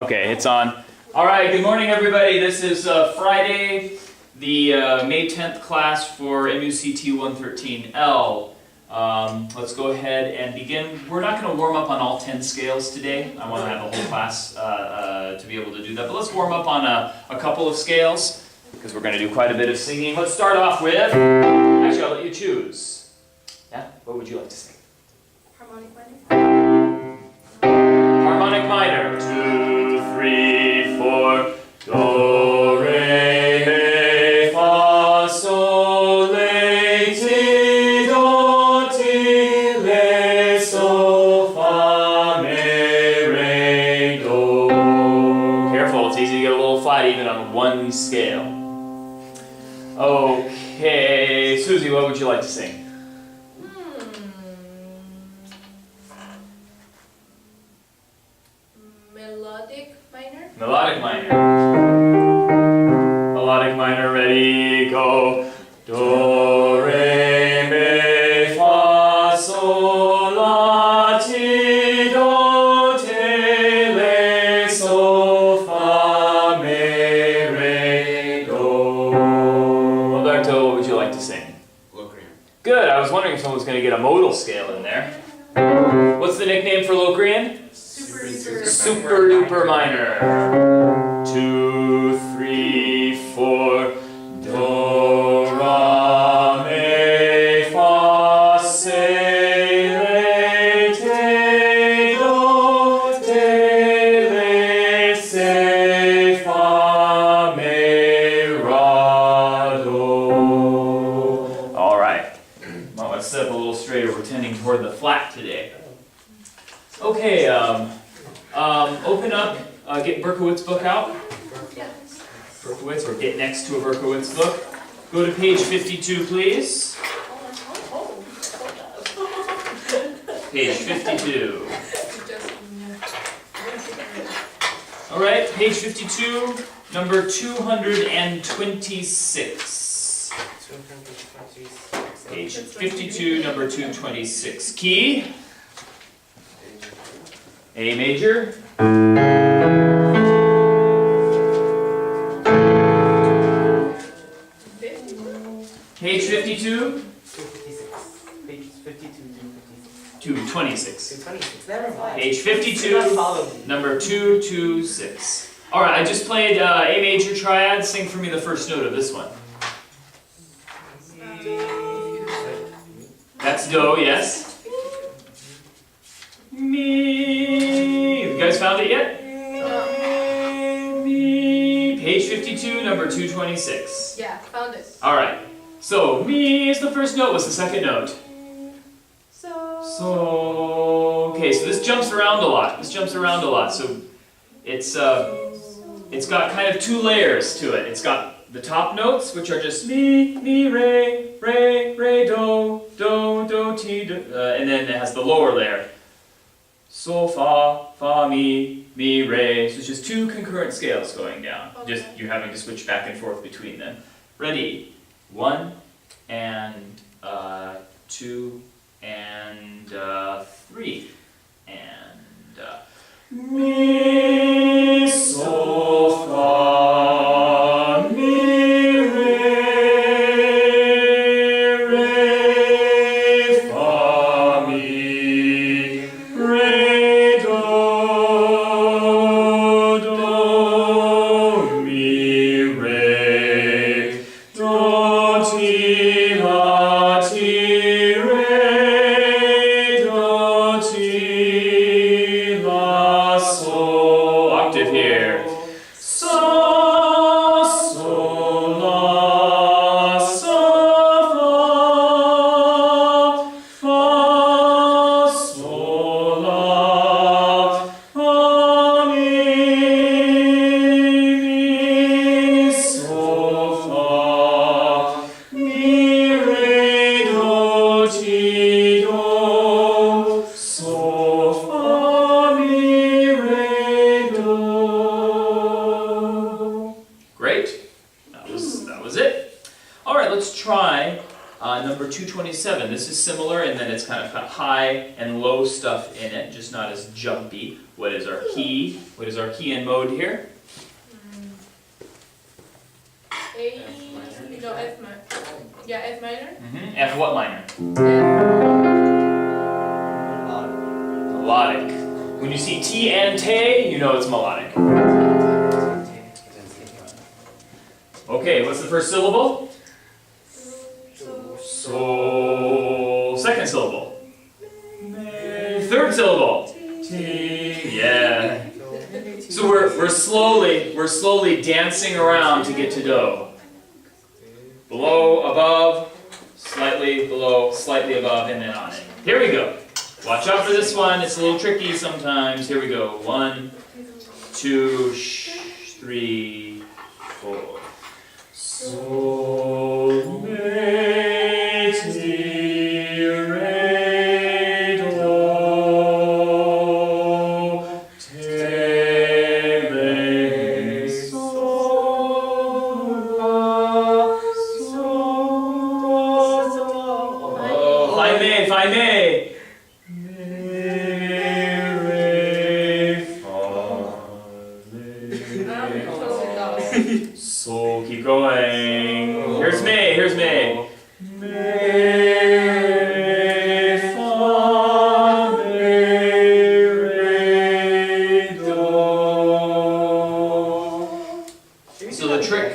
Okay, it's on. All right, good morning everybody. This is Friday, the May 10th class for MUCT 113L. Let's go ahead and begin. We're not going to warm up on all 10 scales today. I want to have the whole class to be able to do that. But let's warm up on a couple of scales because we're going to do quite a bit of singing. Let's start off with, actually I'll let you choose. Yeah, what would you like to sing? Harmonic minor. Harmonic minor. 2, 3, 4. Do, re, mi, fa, sol, la, ti, do, ti, le, sol, fa, mi, re, do. Careful, it's easy to get a little flat even on one scale. Okay, Susie, what would you like to sing? Melodic minor. Melodic minor. Melodic minor, ready, go. Do, re, mi, fa, sol, la, ti, do, te, le, sol, fa, mi, re, do. Roberto, what would you like to sing? Locrian. Good, I was wondering if someone was going to get a modal scale in there. What's the nickname for Locrian? Super duper minor. 2, 3, 4. Do, ra, mi, fa, si, re, te, do, te, le, si, fa, mi, ra, do. All right. Well, let's sit up a little straighter. We're tending toward the flat today. Okay. Open up, get Berkowitz's book out. Berkowitz, or get next to a Berkowitz book. Go to page 52, please. Page 52. All right, page 52, number 226. Page 52, number 226. Key. A major. Page 52. Page 52 to 26. 226. Never mind. Page 52, number 226. All right, I just played A major triad. Sing for me the first note of this one. That's do, yes. Mi. You guys found it yet? Mi. Page 52, number 226. Yeah, found it. All right. So mi is the first note. What's the second note? So. Okay. So this jumps around a lot. So it's got kind of two layers to it. It's got the top notes, which are just mi, re, do, ti, do, and then it has the lower layer. So, fa, mi, re. So it's just two concurrent scales going down. Okay. Just you're having to switch back and forth between them. Ready? 1 and 2 and 3 and mi, so, fa, mi, re, fa, mi, re, do, mi, re, do, ti, la, ti, re, do, ti, la, so. Octave here. So, la, so, fa, so, la, fa, mi, so, fa, mi, re, do, ti, do, so, fa, mi, re, do. Great. That was it. All right, let's try Number 227, this is similar in that it's kind of got high and low stuff in it, just not as jumpy. What is our key? What is our key and mode here? A, no, F minor. Yeah, F minor. F what minor? F. Melodic. When you see T and Te, you know it's melodic. Okay, what's the first syllable? So, second syllable. Third syllable. T. Yeah. So we're slowly dancing around to get to do. Below, above, slightly below, slightly above, and then on it. Here we go. Watch out for this one. It's a little tricky sometimes. Here we go. 1, 2, 3, 4. Sol, re, ti, re, do, te, re, sol, la, sol, do. Oh, find me, find me. So keep going. Here's me, here's me. Me, fa, me, re, do. So the trick,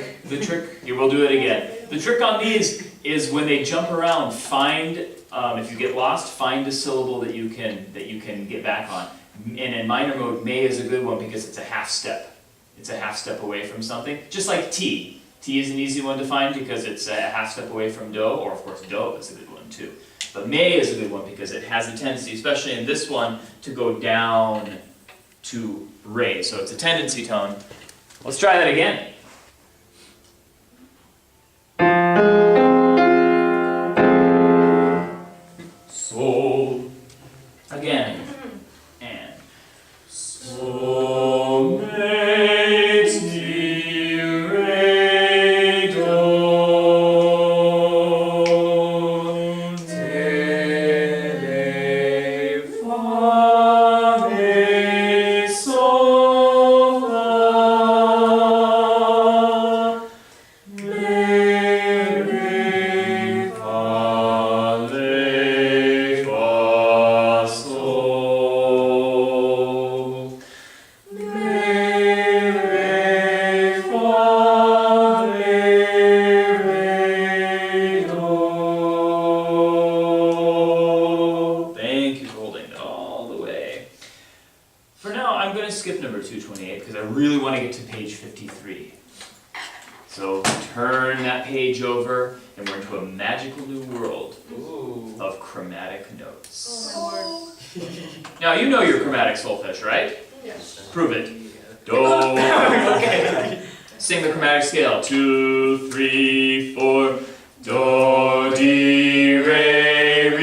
here we'll do it again. The trick on these is when they jump around, find, if you get lost, find a syllable that you can get back on. And in minor mode, may is a good one because it's a half step. It's a half step away from something. Just like T. T is an easy one to find because it's a half step away from do, or of course do is a good one too. But may is a good one because it has a tendency, especially in this one, to go down to re. So it's a tendency tone. Let's try that again. So, again. And so, me, ti, re, do, te, re, fa, me, sol, la, me, re, fa, le, fa, sol. Thank you for holding it all the way. For now, I'm going to skip number 228 because I really want to get to page 53. So turn that page over and we're into a magical new world of chromatic notes. Oh Now you know your chromatic solfege, right? my word. Yes. Prove it. Do. Okay. Sing the chromatic scale. 2, 3, 4. Do, di, re,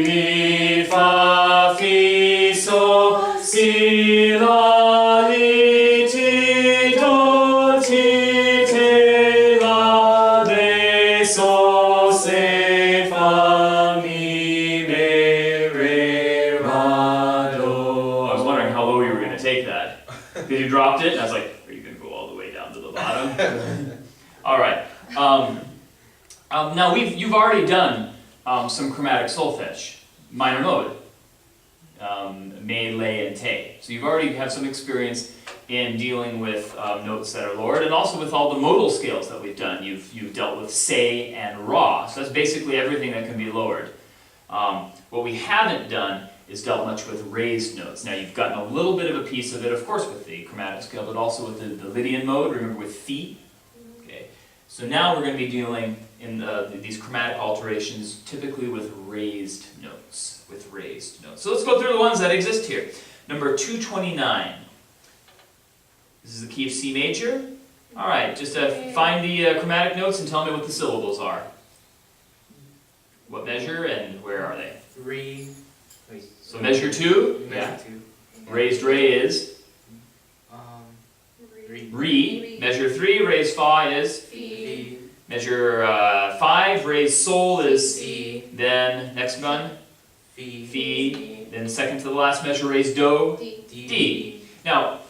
mi, fa, fi, sol, si, la, li, ti, do, ti, te, la, re, sol, se, fa, mi, me, re, ra, do. I was wondering how low you were going to take that. Because you dropped it, and I was like, are you going to go all the way down to the bottom? All right. Now you've already done some chromatic solfege, minor mode, me, le, and te. So you've already have some experience in dealing with notes that are lowered, and also with all the modal scales that we've done. You've dealt with se and ra. So that's basically everything that can be lowered. What we haven't done is dealt much with raised notes. Now you've gotten a little bit of a piece of it, of course, with the chromatic scale, but also with the Lydian mode. Remember with fi. Okay. So now we're going to be dealing in these chromatic alterations, typically with raised notes. So let's go through the ones that exist here. Number 229. This is the key of C major. All right, just find the chromatic notes and tell me what the syllables are. What measure and where are they? Re. So measure 2. Yeah. Raised re is Re. re. Measure 3. Raised fa is Fi. Measure 5, raised sol is C, then next one, V, Fi, then second to the last measure raised do, D. D. Now,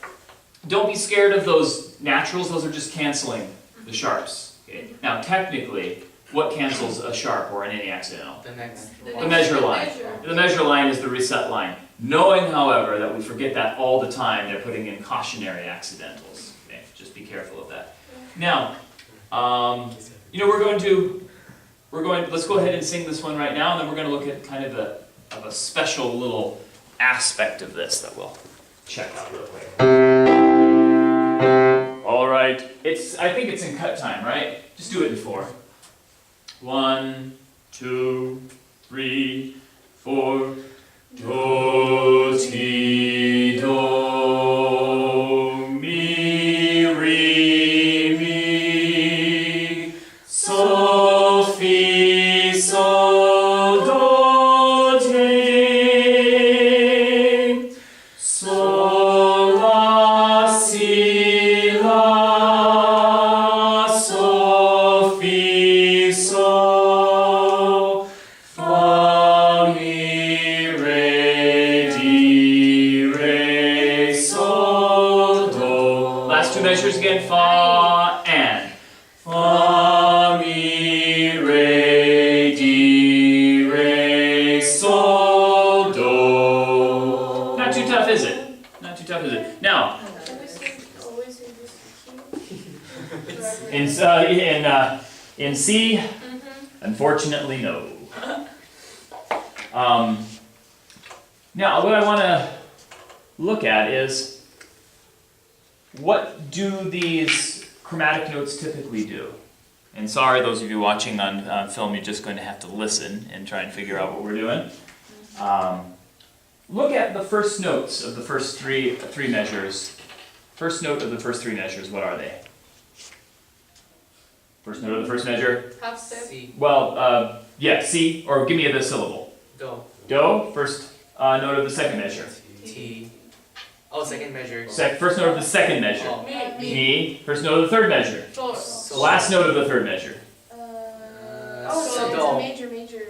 don't be scared of those naturals, those are just canceling the sharps. Okay? Now, technically, what cancels a sharp or an any accidental? the next The one. measure line. Measure. The measure line is the reset line. Knowing, however, that we forget that all the time, they're putting in cautionary accidentals. Okay? Just be careful of that. Now, you know, let's go ahead and sing this one right now, and then we're going to look at kind of a special little aspect of this that we'll check out real quick. All right, I think it's in cut time, right? Just do it in 4. 1, 2, 3, 4. Do, ti, do, mi, re, mi, sol, fi, sol, do, ti, sol, la, si, la, sol, fi, sol, fa, mi, re, di, re, sol, do. Last 2 measures again, fa and. Fa, mi, re, di, re, sol, do. Not too tough, is it? Not too tough, is it? Now, Always say this in C, unfortunately, no. Now, what I want to look at is, what do these chromatic notes typically do? And sorry, those of you watching on film, you're just going to have to listen and try and figure out what we're doing. Look at the first notes of the first three measures. First note of the first 3 measures, what are they? First note of the first measure? half step. C, Well, yeah, C, or give me the syllable. do, Do, first note of the second measure. T. Oh, second measure. First note of the second measure. Oh, Me. Mi, first note of the third measure. Sol. Sol. Last note of the third measure. Oh, so no, it's do. a major.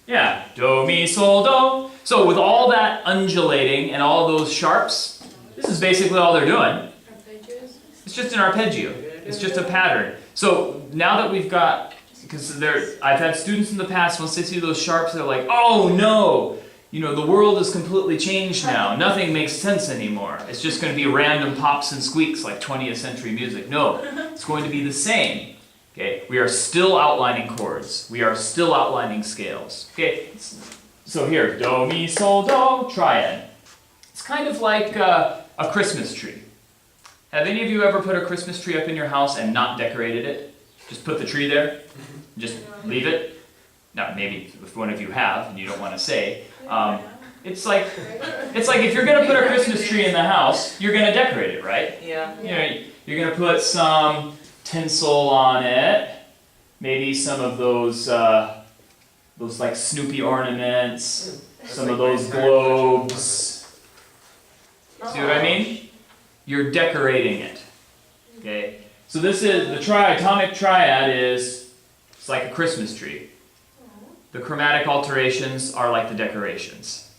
Yeah, do, mi, sol, do. So with all that undulating and all those sharps, this is basically all they're doing. Arpeggios. It's just an arpeggio. It's just a pattern. So now that we've got, because I've had students in the past, once they see those sharps, they're like, oh no, you know, the world is completely changed now. Nothing makes sense anymore. It's just going to be random pops and squeaks like 20th century music. No, it's going to be the same. Okay, we are still outlining chords. We are still outlining scales. Okay, so here, do, mi, sol, do, triad. It's kind of like a Christmas tree. Have any of you ever put a Christmas tree up in your house and not decorated it? Just put the tree there? Just leave it? Now, maybe if one of you have and you don't want to say. It's like if you're going to put a Christmas tree in the house, you're going to decorate it, right? Yeah. You know, you're going to put some tinsel on it, maybe some of those like Snoopy ornaments, some of those globes. See what I mean? You're decorating it. Okay? So this is, the atomic triad it's like a Christmas tree. The chromatic alterations are like the decorations.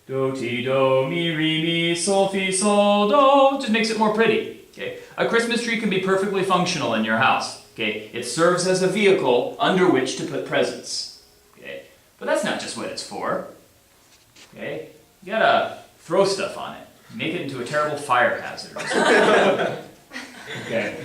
Do, ti, do, mi, re, mi, sol, fi, sol, do. Just makes it more pretty. Okay? A Christmas tree can be perfectly functional in your house. Okay? It serves as a vehicle under which to put presents. Okay? But that's not just what it's for. Okay? You gotta throw stuff on it. Make it into a terrible fire hazard. Okay?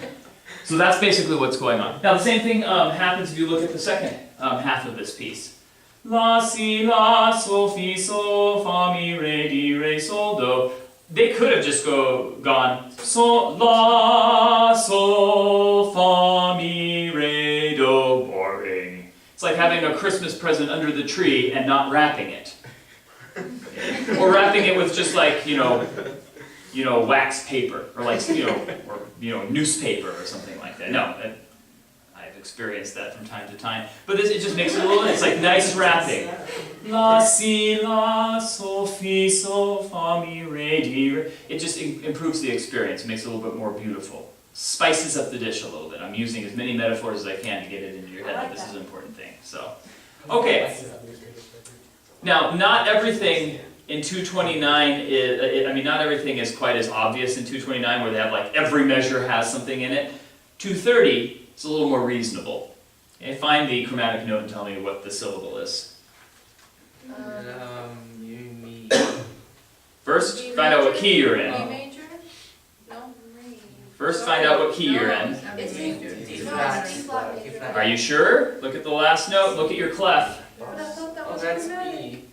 So that's basically what's going on. Now the same thing happens if you look at the second half of this piece. La, si, la, sol, fi, sol, fa, mi, re, di, re, sol, do. They could have just gone sol, la, sol, fa, mi, re, do. Boring. It's like having a Christmas present under the tree and not wrapping it. Or wrapping it with just like, you know, wax paper, or like, newspaper or something like that. No, I've experienced that from time to time. But it just makes it a little, it's like nice wrapping. La, si, la, sol, fi, sol, fa, mi, re, di, re. It just improves the experience, makes it a little bit more beautiful. spices up the dish a little bit. I'm using as many metaphors as I can to get it into your head, I like but this is that. an important thing. So, okay. Now, not everything in 229 is, I mean, not everything is quite as obvious in 229 where they have like every measure has something in it. 230 is a little more reasonable. Okay, find the chromatic note and tell me what the syllable is. You mean. First, B find out what major? key you're B in. major? No. First, find out what key you're No, in. It's D D flat. flat D major. flat. Are you sure? Look at the last note. Look at your clef. But I thought that Oh, was that's chromatic. B.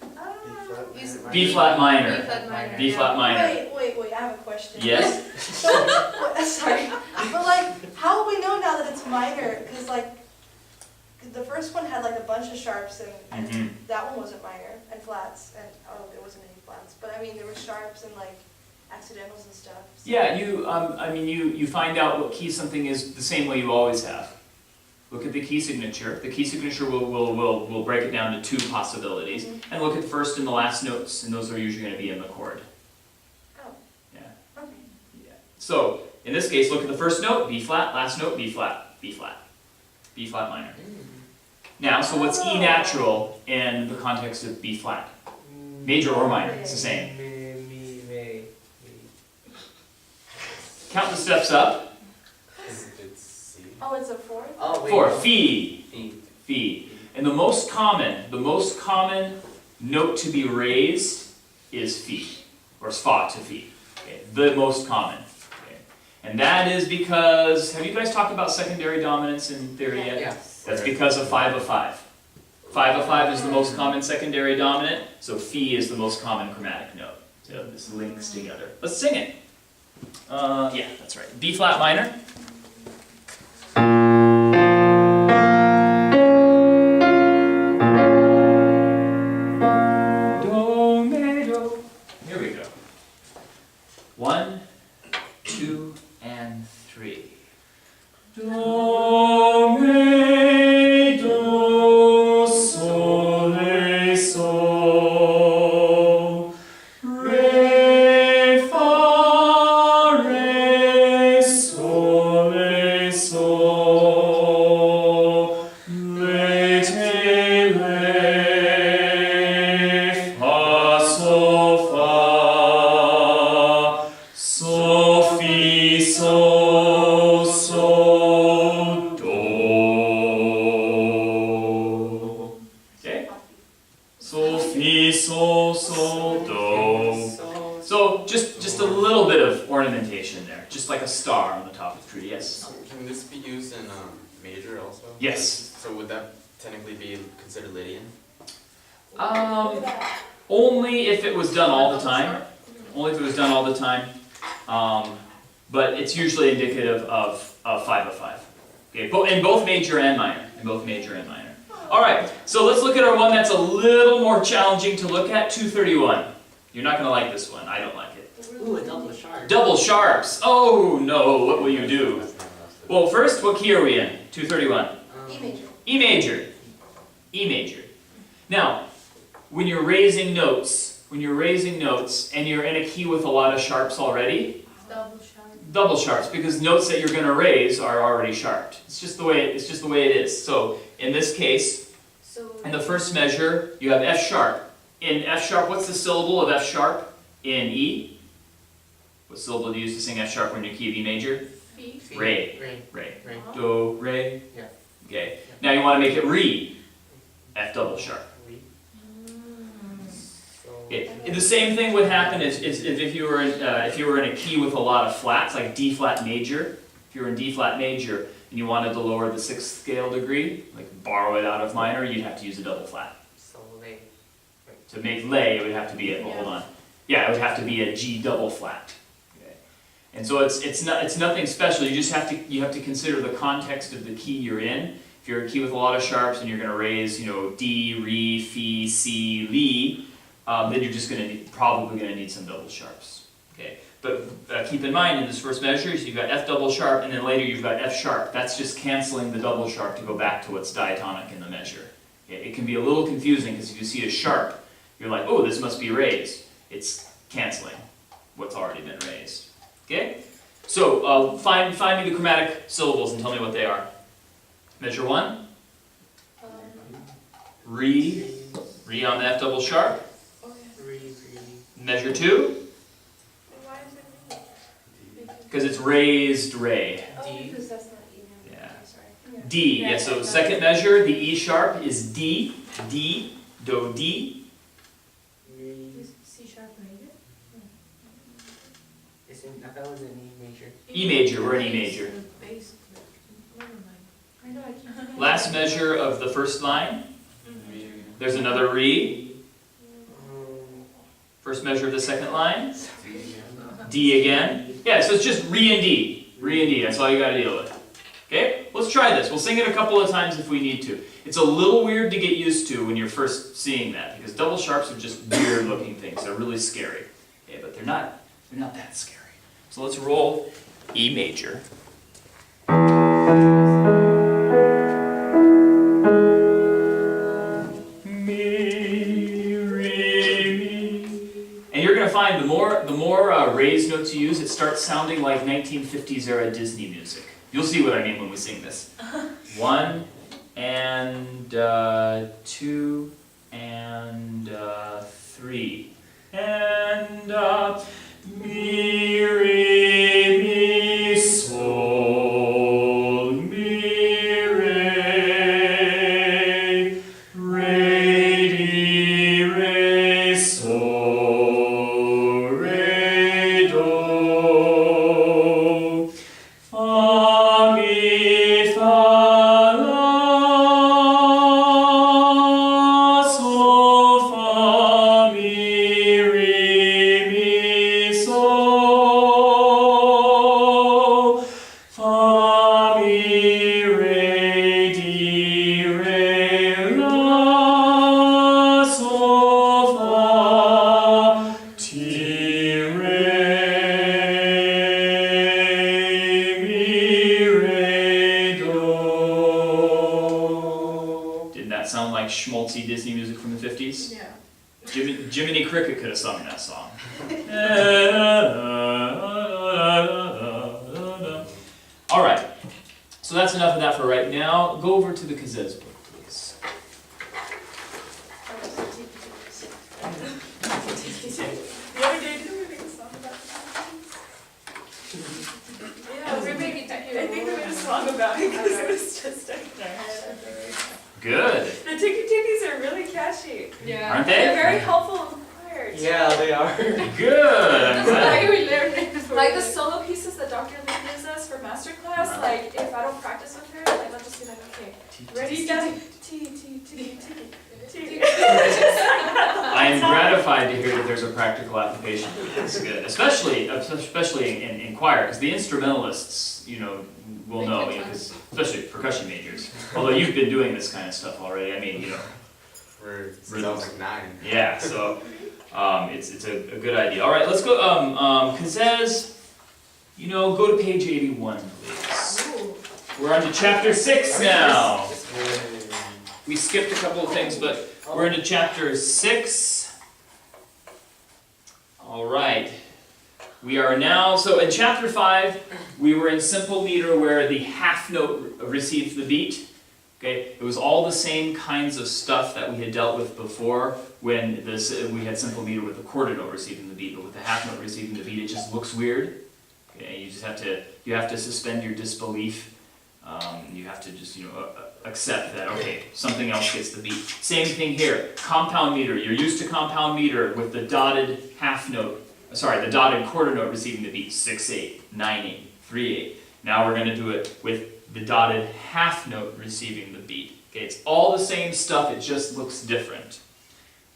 B flat minor. B flat minor. B flat minor. Wait, I have a question. Yes? So, sorry, but like, how do we know now that it's minor? Because like, the first one had like a bunch of sharps and Mhm. that one wasn't minor, and flats, and, oh, there wasn't any flats. But I mean, there were sharps and like accidentals and stuff. So. Yeah, you find out what key something is the same way you always have. Look at the key signature. The key signature will break it down to two possibilities. Mhm. And look at the first and the last notes, and those are usually going to be in the chord. Oh. Yeah. Okay. Yeah. So, in this case, look at the first note, B flat, last note, B flat, B flat, B flat minor. Now, so what's E natural in the context of B flat? Major or minor, it's the same. Count the steps up. Oh, it's a fourth? Oh, wait. 4, Phi, Phi. Phi. And the most common note to be raised is Phi, or Fa to Phi. Okay, the most common. Okay. And that is because, have you guys talked about secondary dominance in theory yet? Yeah. That's because of 5 of 5. 5 of 5 is the most common secondary dominant, so Phi is the most common chromatic note. So this links together. Let's sing it. Yeah, that's right. B flat minor. Do, me, do. Here we go. 1, 2, and 3. Do, me, do, sol, re, sol. Re, fa, re, sol, le, te, le, fa, sol, fa, sol, fi, sol, sol, do. Okay? Sol, fi, sol, sol, do. So just a little bit of ornamentation there, just like a star on the top of the tree. Yes. Can this be used in major also? Yes. So would that technically be considered Lydian? Only if it was done all the time. Only if it was done all the time. But it's usually indicative of 5 of 5. Okay, in both major and minor. In both major and minor. All right. So let's look at our one that's a little more challenging to look at. 231. You're not going to like this one. I don't like it. Ooh, a double sharp. Double sharps. Oh no. What will you do? Well, first, what key are we in? 231. E major. E major. E major. Now, when you're raising notes, and you're in a key with a lot of sharps already, double sharps, because notes that you're going to raise are already sharped. It's just the way it is. So, in this case, in the first measure, you have F sharp. In F sharp, what's the syllable of F sharp in E? What syllable do you use to sing F sharp when you're key of E major? Phi. Re. Re. Re. Re. Do, re. Yeah. Okay. Now you want to make it re. F double sharp. Okay. The same thing would happen if you were in a key with a lot of flats, like D flat major. If you were in D flat major and you wanted to lower the 6th scale degree, like borrow it out of minor, you'd have to use a double flat. So they. To make lay, it would have to be a, well, hold on. Yeah, it would have to be a G double flat. Okay. And so it's nothing special. You just have to consider the context of the key you're in. If you're a key with a lot of sharps and you're going to raise, D, re, fi, si, li, then you're just probably going to need some double sharps. Okay. But keep in mind in this first measure, so you've got F double sharp, and then later you've got F sharp. That's just canceling the double sharp to go back to what's diatonic in the measure. Okay. It can be a little confusing because if you see a sharp, you're like, oh, this must be raised. It's canceling what's already been raised. Okay? So find me the chromatic syllables and tell me what they are. Measure 1, re on the F double sharp. Measure 2, Why is it me? because it's raised re. D. Because that's not E. Yeah. Sorry. D, yeah, so second measure, the E sharp is D, D, do, D. Is C sharp major? I thought it was an E major. E major, we're in E major. The bass. Never mind. I know, I can't. Last measure of the first line, there's another re. First measure of the second line, D again. Yeah, so it's just re and D. Re and D, that's all you gotta deal with. Okay, let's try this. We'll sing it a couple of times if we need to. It's a little weird to get used to when you're first seeing that, because double sharps are just weird looking things. They're really scary. Okay, but they're not that scary. So let's roll E major. Mi, re, mi. And you're going to find the more raised notes you use, it starts sounding like 1950s era Disney music. You'll see what I mean when we sing this. 1 and 2 and 3 and mi, re, mi, sol, mi, re, di, re, sol, re, do, fa, mi, fa, la, sol, fa, mi, re, mi, sol, fa, mi, re, di, re, la, sol, fa, ti, re, mi, re, do. Didn't that sound like schmaltzy Disney music from the 50s? Yeah. Jiminy Cricket could have sung that song. All right, so that's enough of that for right now. Go over to the Kazez book, please. The other day, didn't we make a song about yeah, we're making I think we made a song about it because it was just stuck in our head. Good. The Tiki Tikis are really catchy. Yeah. Aren't They're they? very helpful in the choir. Yeah, they are. Good. I'm glad. we learned it. Like the solo pieces that Dr. Lee gives us for masterclass, like if I don't practice with her, like I'll just be like, okay, ready, steady, T. I am gratified to hear that there's a practical application. That's good, especially in choir, because the instrumentalists, will know, because especially percussion majors. Although you've been doing this kind of stuff already. I mean, We're since I was like 9. yeah. So it's a good idea. All right, let's go. Kazez, go to page 81, please. We're on to chapter 6 now. We skipped a couple of things, but we're into chapter 6. All right. We are now, so in chapter 5, we were in simple meter where the half note received the beat. Okay, it was all the same kinds of stuff that we had dealt with before when we had simple meter with the quarter note receiving the beat, but with the half note receiving the beat, it just looks weird. Okay, you have to suspend your disbelief. You have to just accept that, okay, something else gets the beat. Same thing here, compound meter. You're used to compound meter with the dotted the dotted quarter note receiving the beat, 6/8, 9/8, 3/8. Now we're going to do it with the dotted half note receiving the beat. Okay, it's all the same stuff, it just looks different.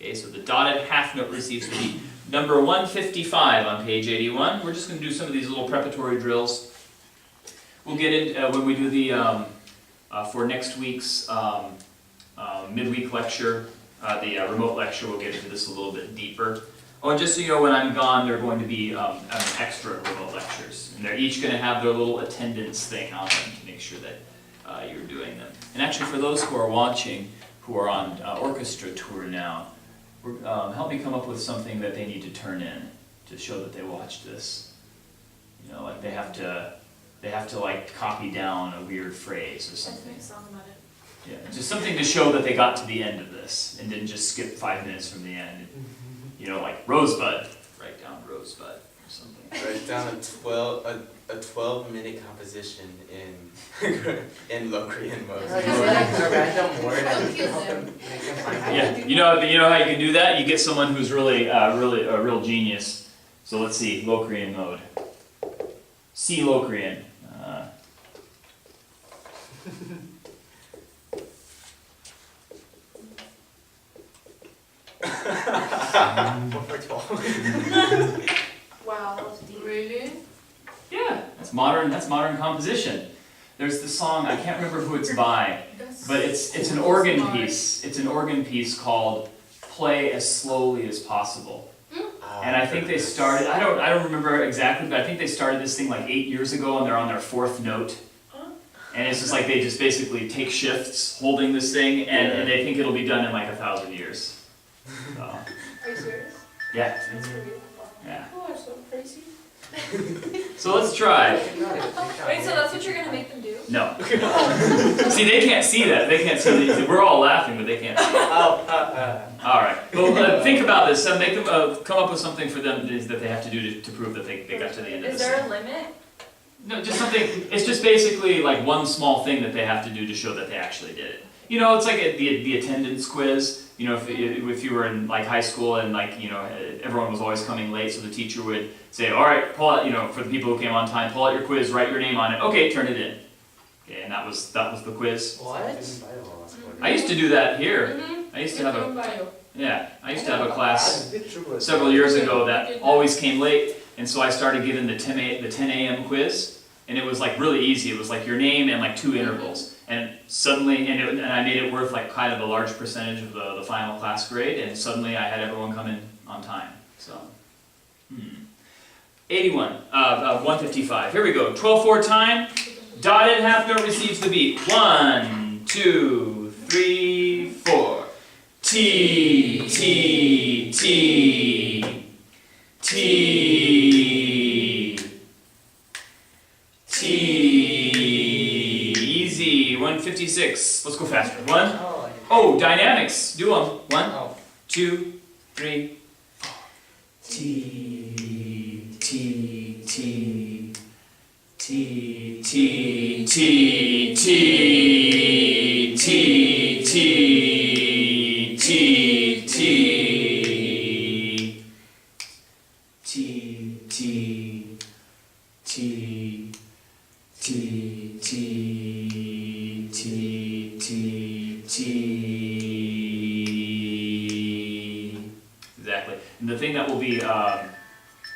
Okay, so the dotted half note receives the beat. Number 155 on page 81. We're just going to do some of these little preparatory drills. We'll get in when we do the for next week's midweek lecture, the remote lecture. We'll get into this a little bit deeper. Oh, and just so you know, when I'm gone, there are going to be extra remote lectures, and they're each going to have their little attendance thing on them to make sure that you're doing them. And actually, for those who are watching, who are on orchestra tour now, help me come up with something that they need to turn in to show that they watched this. Like they have to they have to like copy down a weird phrase or Let's something. make a song about it. Yeah, just something to show that they got to the end of this and didn't just skip 5 minutes from the end. You know, like Rosebud. Write down Rosebud or something. Write down a 12-minute composition in Locrian mode. Is that like a random word and Confuse help them. them make them find Yeah, you know how you can do that? You get someone who's really a real genius. So let's see, Locrian mode. C Locrian. One for 12. Wow, that was deep. Really? Yeah, that's modern composition. There's the song, I can't remember who it's by, That's but it's an organ smart. piece. It's an organ piece called Play as Slowly as Possible. And I think they started, I don't remember exactly, but I think they started this thing like 8 years ago and they're on their 4th note. And it's just like they just basically take shifts holding this thing and they think it'll be done in like 1,000 years. So, Are you serious? yeah, That's really yeah. You are so crazy. So let's try. Wait, so that's what you're gonna make them do? No. See, they can't see that. They can't see that. We're all laughing, but they can't see it. All right. Well, think about this. Make them come up with something for them that they have to do to prove that they got to the end of Is this. there a limit? No, just something. It's just basically like one small thing that they have to do to show that they actually did it. You know, it's like the attendance quiz. You know, if you were in like high school and like everyone was always coming late, so the teacher would say, "All right, pull out. For the people who came on time, pull out your quiz, write your name on it. Okay, turn it in." Okay, and that was the quiz. What? I used to do that here. Mm-hmm. I used to have a bio. I used to have a class several years ago that always came late, and so I started giving the 10 a.m. quiz, and it was like really easy. It was like your name and like 2 intervals, and suddenly, and I made it worth like kind of a large percentage of the final class grade, and suddenly I had everyone come in on time. So, 81, 155. Here we go. 12/4 time. Dotted half note receives the beat. 1, 2, 3, 4. T, T, T, T, T. Easy. 156. Let's go faster. 1. Oh, dynamics. Do them. 1, 2, 3, 4. T, T, T, T, T, T, T, T, T. T, T, T, T, T, T, T, T, T, T. Exactly. And the thing that will be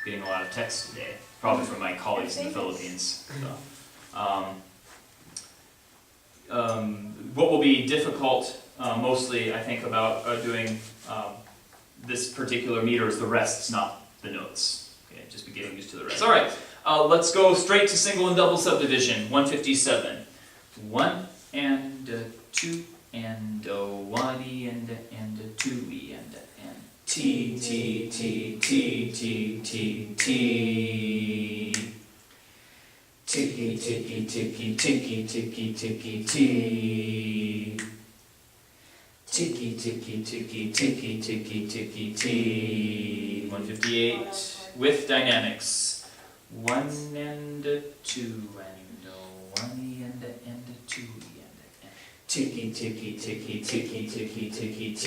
getting a lot of text today, probably from my colleagues in the Philippines. So, what will be difficult mostly, I think, about doing this particular meter is the rests, not the notes. Okay, just be getting used to the rest. All right, let's go straight to single and double subdivision. 157. 1 and 2 and 1 and 2 and T T T T T T T. Ticky ticky ticky ticky ticky ticky T. Ticky ticky ticky ticky ticky ticky T. 158 with dynamics. 1 and 2 and 1 and 2 and ticky ticky ticky ticky ticky ticky T.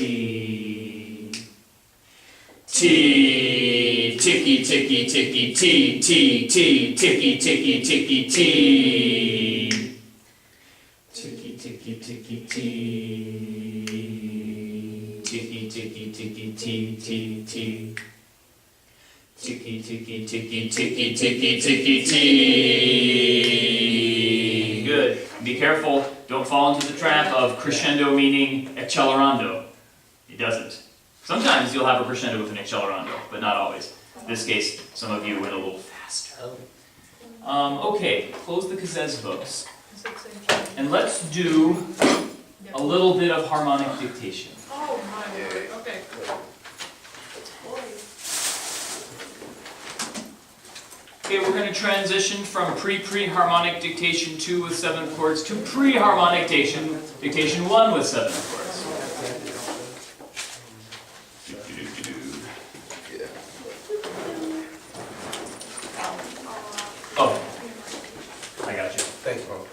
T, ticky, ticky, ticky, T, T, T, ticky, ticky, ticky, T. Ticky, ticky, ticky, T. Ticky, ticky, ticky, T, T, T. Ticky, ticky, ticky, ticky, ticky, ticky, T. Good. Be careful, don't fall into the trap of crescendo meaning accelerando. It doesn't. Sometimes you'll have a crescendo with an accelerando, but not always. In this case, some of you went a little faster. Okay, close the Kazez books. And let's do a little bit of harmonic dictation. Oh my word. Okay. Okay, we're going to transition from pre-harmonic dictation 2 with 7th chords to pre-harmonic dictation 1 with 7th chords. Oh, I got you. Thanks, bro.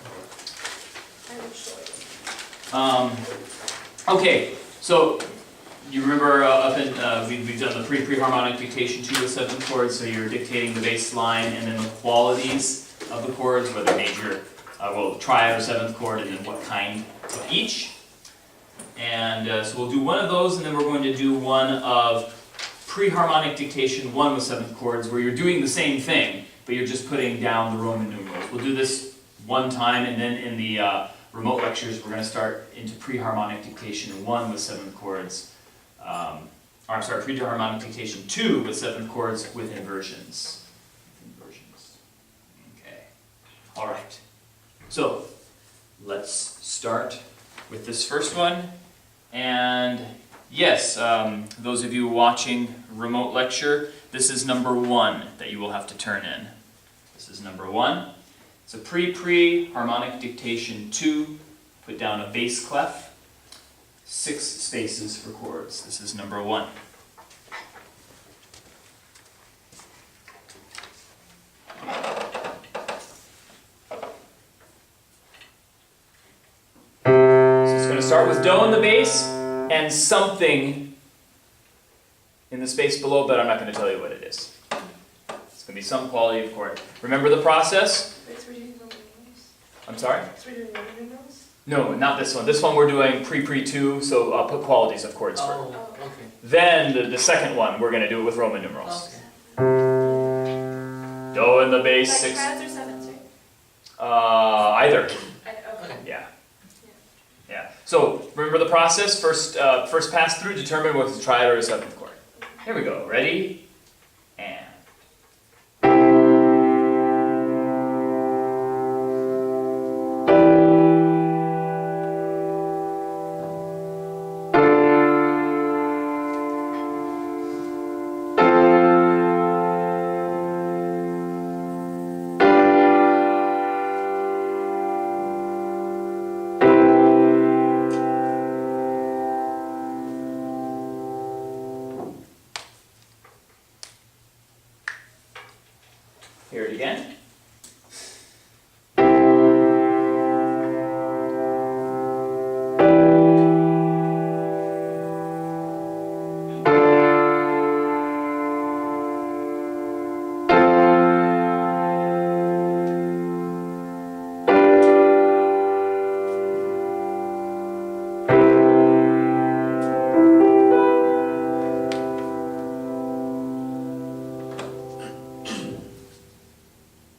Okay, so you remember we've done the pre-harmonic dictation 2 with 7th chords, so you're dictating the bass line and then the qualities of the chords, whether major, triad or 7th chord, and then what kind of each. And so we'll do one of those, and then we're going to do one of pre-harmonic dictation 1 with 7th chords, where you're doing the same thing, but you're just putting down the Roman numerals. We'll do this one time, and then in the remote lectures, we're going to start into pre-harmonic dictation 1 with 7th chords. Pre-harmonic dictation 2 with 7th chords with inversions. Okay. All right. So let's start with this first one. And yes, those of you watching remote lecture, this is number 1 that you will have to turn in. This is number 1. It's a pre-harmonic dictation 2. Put down a bass clef. 6 spaces for chords. This is number 1. So it's going to start with do in the bass and something in the space below, but I'm not going to tell you what it is. It's going to be some quality of chord. Remember the process? Wait, so we're doing Roman numerals? I'm sorry? So we're doing Roman numerals? No, not this one. This one we're doing pre-2, so I'll put qualities of chords first. Oh, okay. Then the second one, we're going to do it with Roman numerals. Do in the bass, Like 6. triads or sevens, right? Either. Okay. Yeah. Yeah. So remember the process. First pass through, determine whether it's a triad or a 7th chord. Here we go. Ready? And. Hear it again.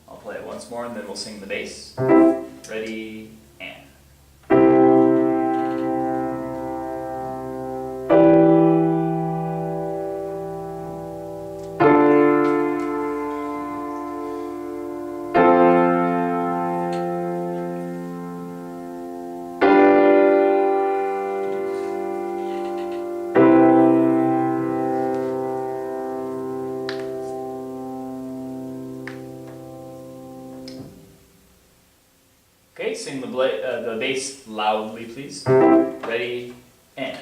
I'll play it once more and then we'll sing the bass. Ready, and. Okay, sing the bass loudly, please. Ready, and.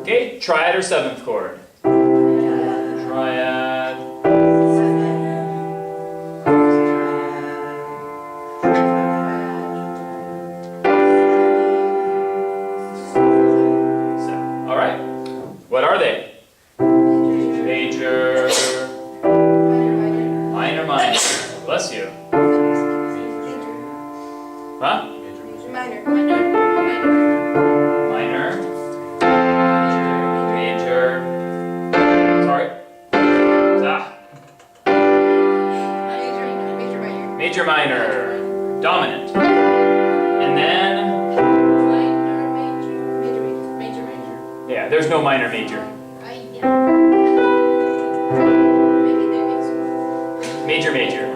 Okay, triad or 7th chord? Triad. All right. What are they? Major, minor, minor. Bless you. Huh? Minor. Minor. Major. Sorry. Ah. Major, minor. Dominant. And then, yeah, there's no minor major. Maybe they make some. Major, major.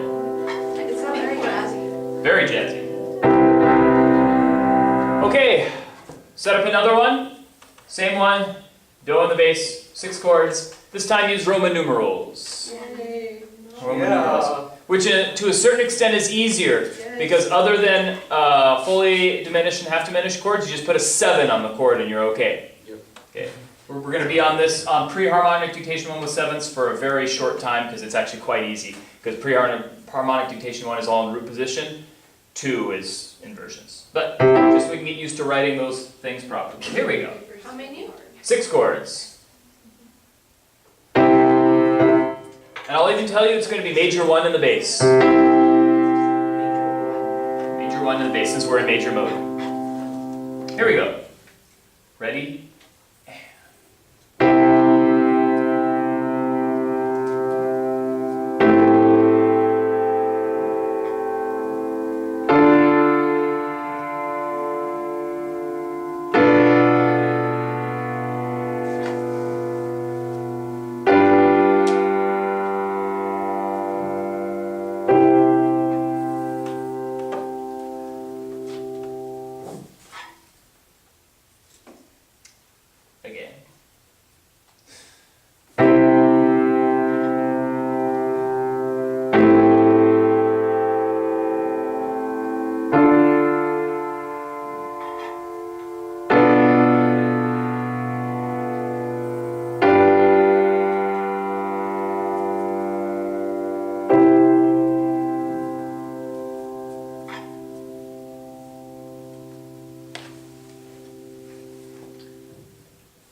It's not very jazzy. Very jazzy. Okay, set up another one. Same one. Do on the bass, 6 chords. This time use Roman numerals. Yay. Roman numerals. Which to a certain extent is easier, because other than fully diminished and half diminished chords, you just put a 7 on the chord and you're okay. Yep. Okay. We're going to be on this on pre-harmonic dictation 1 with 7s for a very short time, because it's actually quite easy. Because pre-harmonic dictation 1 is all in root position, 2 is inversions. But just so we can get used to writing those things properly. Here we go. How many? 6 chords. And I'll even tell you it's going to be major 1 in the bass. Major 1 in the bass, since we're in major mode. Here we go. Ready? Again.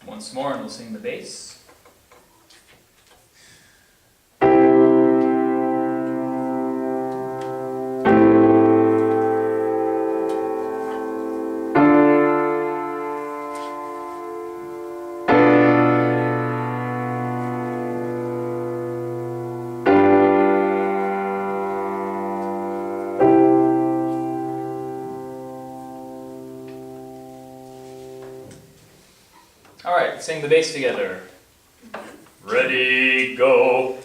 Once more, and we'll sing the bass. Alright, sing the bass together. Ready, go.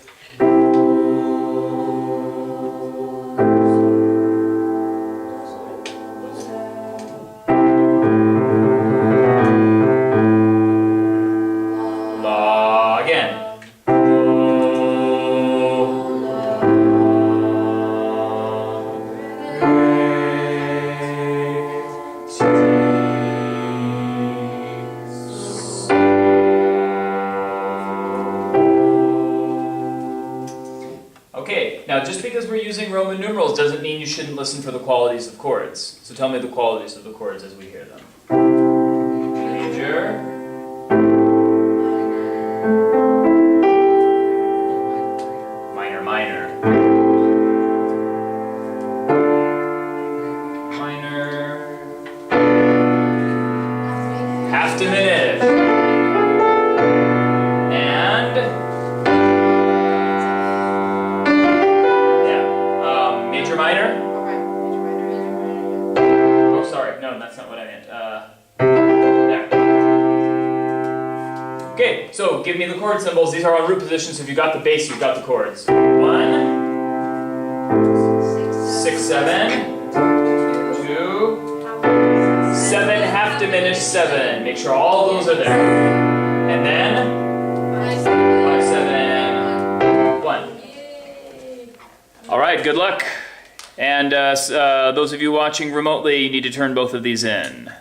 La again. Okay, now just because we're using Roman numerals doesn't mean you shouldn't listen for the qualities of chords. So tell me the qualities of the chords as we hear them. Major, minor, minor, minor, half diminished, and major, minor. Oh, sorry. No, that's not what I meant. There. Okay, so give me the chord symbols. These are on root positions. So if you got the bass, you've got the chords. 1, 6, 7, 2, 7, half diminished 7. Make sure all those are there. And then 5, 7, 1. All right, good luck. And those of you watching remotely, you need to turn both of these in.